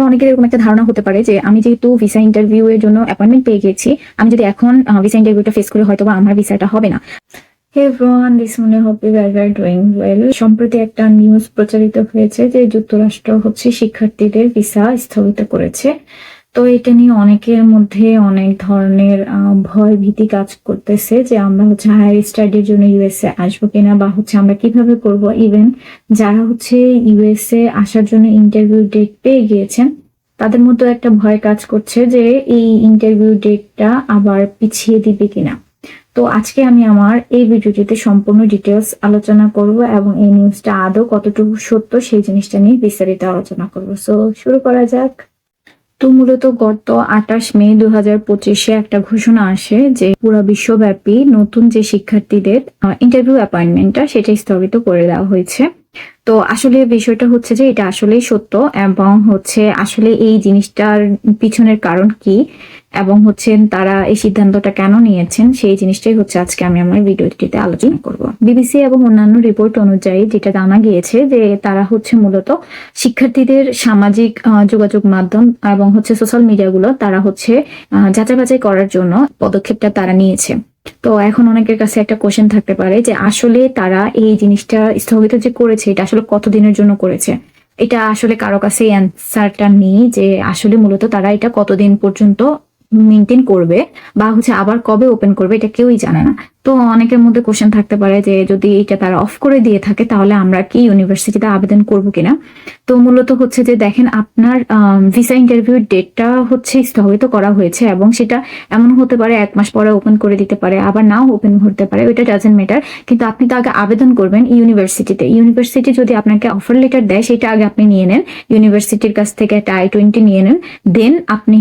অনেকের এরকম একটা ধারণা হতে পারে যে আমি যেহেতু ভিসা ইন্টারভিউ এর জন্য অ্যাপয়েন্টমেন্ট পেয়ে গেছি, আমি যদি এখন ভিসা ইন্টারভিউটা ফেস করি হয়তো বা আমার ভিসাটা হবে না। হে এভরিওয়ান, দিস মনে hope you guys are doing well. সম্প্রতি একটা নিউজ প্রচারিত হয়েছে যে যুক্তরাষ্ট্র শিক্ষার্থীদের ভিসা স্থগিত করেছে। তো এটা নিয়ে অনেকের মধ্যে অনেক ধরনের ভয় ভীতি কাজ করতেছে যে আমরা হায়ার স্টাডির জন্য ইউএসএ আসবো কিনা, বা আমরা কিভাবে করব। ইভেন যারা ইউএসএ আসার জন্য ইন্টারভিউ ডেট পেয়ে গিয়েছেন তাদের মধ্যে একটা ভয় কাজ করছে যে এই ইন্টারভিউ ডেটটা আবার পিছিয়ে দিবে কিনা। তো আজকে আমি আমার এই ভিডিওটিতে সম্পূর্ণ ডিটেলস আলোচনা করব এবং এই নিউজটা আদৌ কতটুকু সত্য সেই জিনিসটা নিয়ে বিস্তারিত আলোচনা করব। সো শুরু করা যাক। তো মূলত গত 28 মে 2025 একটা ঘোষণা আসে যে পুরো বিশ্বব্যাপী নতুন যে শিক্ষার্থীদের ইন্টারভিউ অ্যাপয়েন্টমেন্টটা সেটা স্থগিত করে দেওয়া হয়েছে। তো আসলে বিষয়টা যে এটা আসলেই সত্য এবং আসলে এই জিনিসটার পিছনের কারণ কি এবং তারা এই সিদ্ধান্তটা কেন নিয়েছেন সেই জিনিসটাই আজকে আমি আমার ভিডিওটিতে আলোচনা করব। বিবিসি এবং অন্যান্য রিপোর্ট অনুযায়ী যেটা জানা গিয়েছে যে তারা মূলত শিক্ষার্থীদের সামাজিক যোগাযোগ মাধ্যম এবং সোশ্যাল মিডিয়াগুলো তারা যাচাই বাছাই করার জন্য পদক্ষেপটা তারা নিয়েছে। তো এখন অনেকের কাছে একটা কোশ্চেন থাকতে পারে যে আসলে তারা এই জিনিসটা স্থগিত যে করেছে এটা আসলে কতদিনের জন্য করেছে। এটা আসলে কারো কাছে অ্যান্সারটা নেই যে আসলে মূলত তারা এটা কতদিন পর্যন্ত মেনটেন করবে বা আবার কবে ওপেন করবে এটা কেউই জানে না। তো অনেকের মধ্যে কোশ্চেন থাকতে পারে যে যদি এটা তারা অফ করে দিয়ে থাকে তাহলে আমরা কি ইউনিভার্সিটিতে আবেদন করব কিনা। তো মূলত যে দেখেন আপনার ভিসা ইন্টারভিউ ডেটটা স্থগিত করা হয়েছে এবং সেটা এমন হতে পারে 1 মাস পরে ওপেন করে দিতে পারে, আবার নাও ওপেন হতে পারে, ওইটা ডাজেন্ট ম্যাটার। কিন্তু আপনি তো আগে আবেদন করবেন ইউনিভার্সিটিতে। ইউনিভার্সিটি যদি আপনাকে অফার লেটার দেয় সেটা আগে আপনি নিয়ে নেন, ইউনিভার্সিটির কাছ থেকে একটা I-20 নিয়ে নেন। দেন আপনি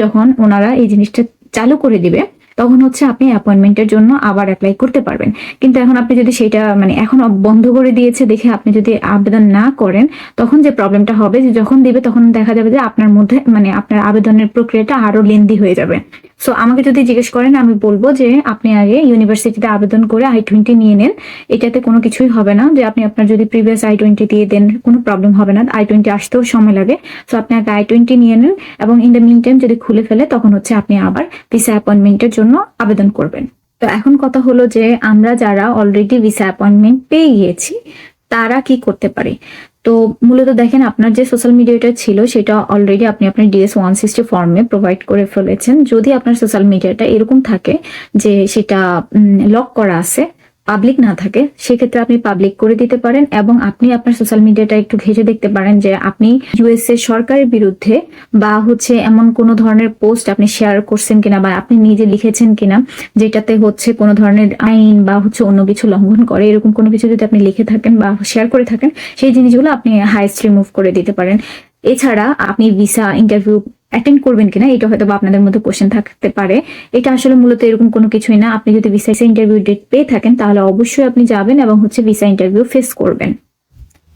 যখন ওনারা এই জিনিসটা চালু করে দিবে তখন আপনি অ্যাপয়েন্টমেন্টের জন্য আবার অ্যাপ্লাই করতে পারবেন। কিন্তু এখন আপনি যদি সেটা এখন বন্ধ করে দিয়েছে দেখে আপনি যদি আবেদন না করেন তখন যে প্রবলেমটা হবে যে যখন দিবে তখন দেখা যাবে যে আপনার মধ্যে আপনার আবেদনের প্রক্রিয়াটা আরো লেন্দি হয়ে যাবে। সো আমাকে যদি জিজ্ঞেস করেন আমি বলবো যে আপনি আগে ইউনিভার্সিটিতে আবেদন করে I-20 নিয়ে নেন। এটাতে কোনো কিছুই হবে না যে আপনি আপনার যদি প্রিভিয়াস I-20 দিয়ে দেন কোনো প্রবলেম হবে না, I-20 আসতেও সময় লাগে। সো আপনি আগে I-20 নিয়ে নেন এবং ইন দ্য মিন টাইম যদি খুলে ফেলে তখন আপনি আবার ভিসা অ্যাপয়েন্টমেন্টের জন্য আবেদন করবেন। তো এখন কথা হলো যে আমরা যারা অলরেডি ভিসা অ্যাপয়েন্টমেন্ট পেয়ে গিয়েছি তারা কি করতে পারে। তো মূলত দেখেন আপনার যে সোশ্যাল মিডিয়াটা ছিল সেটা অলরেডি আপনি আপনার DS-160 ফর্মে প্রোভাইড করে ফেলেছেন। যদি আপনার সোশ্যাল মিডিয়াটা এরকম থাকে যে সেটা লক করা আছে, পাবলিক না থাকে, সেক্ষেত্রে আপনি পাবলিক করে দিতে পারেন এবং আপনি আপনার সোশ্যাল মিডিয়াটা একটু ঘেঁটে দেখতে পারেন যে আপনি ইউএসএ সরকারের বিরুদ্ধে বা এমন কোনো ধরনের পোস্ট আপনি শেয়ার করছেন কিনা বা আপনি নিজে লিখেছেন কিনা যেটাতে কোনো ধরনের আইন বা অন্য কিছু লঙ্ঘন করে, এরকম কোনো কিছু যদি আপনি লিখে থাকেন বা শেয়ার করে থাকেন সেই জিনিসগুলো আপনি হাইস্ট রিমুভ করে দিতে পারেন। এছাড়া আপনি ভিসা ইন্টারভিউ অ্যাটেন্ড করবেন কিনা এটা হয়তো বা আপনাদের মধ্যে কোশ্চেন থাকতে পারে। এটা আসলে মূলত এরকম কোনো কিছুই না। আপনি যদি ভিসা ইন্টারভিউ ডেট পেয়ে থাকেন তাহলে অবশ্যই আপনি যাবেন এবং ভিসা ইন্টারভিউ ফেস করবেন।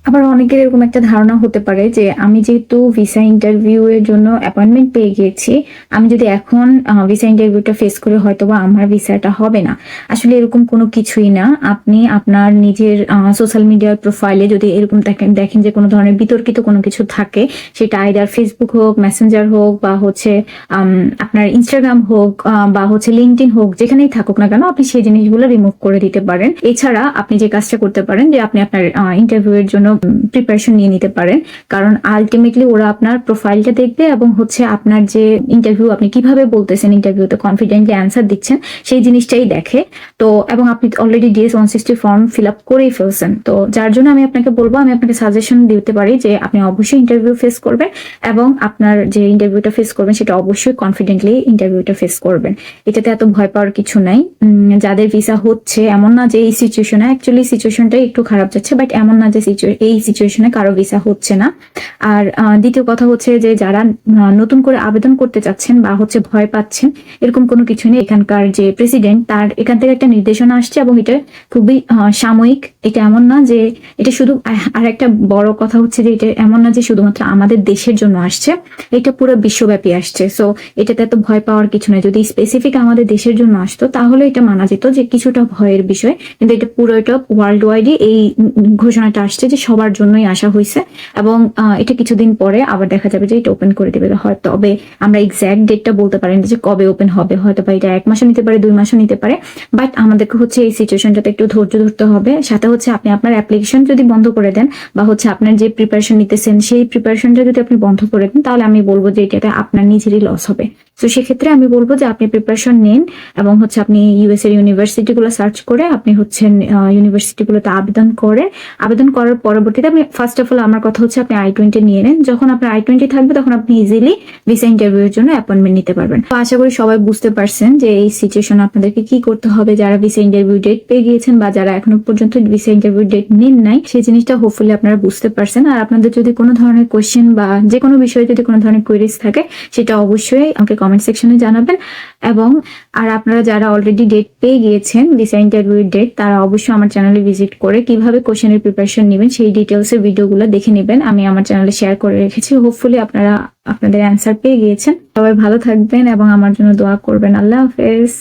আবার অনেকের এরকম একটা ধারণা হতে পারে যে আমি যেহেতু ভিসা ইন্টারভিউ এর জন্য অ্যাপয়েন্টমেন্ট পেয়ে গিয়েছি, আমি যদি এখন ভিসা ইন্টারভিউটা ফেস করে হয়তো বা আমার ভিসাটা হবে না। আসলে এরকম কোনো কিছুই না। আপনি আপনার নিজের সোশ্যাল মিডিয়ার প্রোফাইলে যদি এরকম দেখেন যে কোনো ধরনের বিতর্কিত কোনো কিছু থাকে, সেটা আইদার ফেসবুক হোক, মেসেঞ্জার হোক বা আপনার ইনস্টাগ্রাম হোক বা লিঙ্কডইন হোক, যেখানেই থাকুক না কেন আপনি সেই জিনিসগুলো রিমুভ করে দিতে পারেন। এছাড়া আপনি যে কাজটা করতে পারেন যে আপনি আপনার ইন্টারভিউ এর জন্য প্রিপারেশন নিয়ে নিতে পারেন, কারণ আলটিমেটলি ওরা আপনার প্রোফাইলটা দেখবে এবং আপনার যে ইন্টারভিউ আপনি কিভাবে বলতেছেন, ইন্টারভিউতে কনফিডেন্টলি অ্যান্সার দিচ্ছেন সেই জিনিসটাই দেখে। তো এবং আপনি already DS-160 form fill up করেই ফেলছেন। তো যার জন্য আমি আপনাকে বলবো, আমি আপনাকে সাজেশন দিতে পারি যে আপনি অবশ্যই ইন্টারভিউ ফেস করবেন এবং আপনার যে ইন্টারভিউটা ফেস করবেন সেটা অবশ্যই কনফিডেন্টলি ইন্টারভিউটা ফেস করবেন। এটাতে এত ভয় পাওয়ার কিছু নাই। যাদের ভিসা হচ্ছে এমন না যে এই সিচুয়েশনে, অ্যাকচুয়ালি সিচুয়েশনটাই একটু খারাপ যাচ্ছে, বাট এমন না যে এই সিচুয়েশনে কারো ভিসা হচ্ছে না। আর দ্বিতীয় কথা যে যারা নতুন করে আবেদন করতে চাচ্ছেন বা ভয় পাচ্ছেন, এরকম কোনো কিছু নেই। এখানকার যে প্রেসিডেন্ট তার এখান থেকে একটা নির্দেশনা আসছে এবং এটা খুবই সাময়িক। এটা এমন না যে এটা শুধু, আর একটা বড় কথা যে এটা এমন না যে শুধুমাত্র আমাদের দেশের জন্য আসছে, এটা পুরো বিশ্বব্যাপী আসছে। সো এটাতে এত ভয় পাওয়ার কিছু নেই। যদি স্পেসিফিক আমাদের দেশের জন্য আসতো তাহলে এটা মানা যেত যে কিছুটা ভয়ের বিষয়, কিন্তু এটা পুরোটা ওয়ার্ল্ড ওয়াইডই এই ঘোষণাটা আসছে যে সবার জন্যই আসা হয়েছে এবং এটা কিছুদিন পরে আবার দেখা যাবে যে এটা ওপেন করে দেবে। হয়তো তবে আমরা এক্সাক্ট ডেটটা বলতে পারি না যে কবে ওপেন হবে, হয়তো বা এটা 1 মাসও নিতে পারে, 2 মাসও নিতে পারে। বাট আমাদেরকে হচ্ছে এই সিচুয়েশনটাতে একটু ধৈর্য ধরতে হবে। সাথে হচ্ছে আপনি আপনার অ্যাপ্লিকেশন যদি বন্ধ করে দেন বা হচ্ছে আপনার যে প্রিপারেশন নিতেছেন সেই প্রিপারেশনটা যদি আপনি বন্ধ করে দেন, তাহলে আমি বলবো যে এটাতে আপনার নিজেরই লস হবে। তো সেক্ষেত্রে আমি বলবো যে আপনি প্রিপারেশন নিন এবং হচ্ছে আপনি ইউএস এর ইউনিভার্সিটিগুলো সার্চ করে আপনি হচ্ছেন ইউনিভার্সিটিগুলোতে আবেদন করার পরবর্তীতে আপনি ফার্স্ট অফ অল আমার কথা হচ্ছে আপনি I-20 নিয়ে নেন। যখন আপনার I-20 থাকবে তখন আপনি ইজিলি ভিসা ইন্টারভিউর জন্য অ্যাপয়েন্টমেন্ট নিতে পারবেন। তো আশা করি সবাই বুঝতে পারছেন যে এই সিচুয়েশন আপনাদেরকে কি করতে হবে, যারা ভিসা ইন্টারভিউ ডেট পেয়ে গিয়েছেন বা যারা এখনো পর্যন্ত ভিসা ইন্টারভিউ ডেট নেন নাই, সেই জিনিসটা হোপফুলি আপনারা বুঝতে পারছেন। আর আপনাদের যদি কোনো ধরনের কোশ্চেন বা যে কোনো বিষয়ে যদি কোনো ধরনের কোয়েরিজ থাকে সেটা অবশ্যই আমাকে কমেন্ট সেকশনে জানাবেন। এবং আর আপনারা যারা অলরেডি ডেট পেয়ে গিয়েছেন ভিসা ইন্টারভিউ ডেট, তারা অবশ্যই আমার চ্যানেলে ভিজিট করে কিভাবে কোশ্চেনের প্রিপারেশন নেবেন সেই ডিটেলসের ভিডিওগুলো দেখে নেবেন। আমি আমার চ্যানেলে শেয়ার করে রেখেছি। হোপফুলি আপনারা আপনাদের অ্যান্সার পেয়ে গিয়েছেন। সবাই ভালো থাকবেন এবং আমার জন্য দোয়া করবেন। আল্লাহ হাফেজ।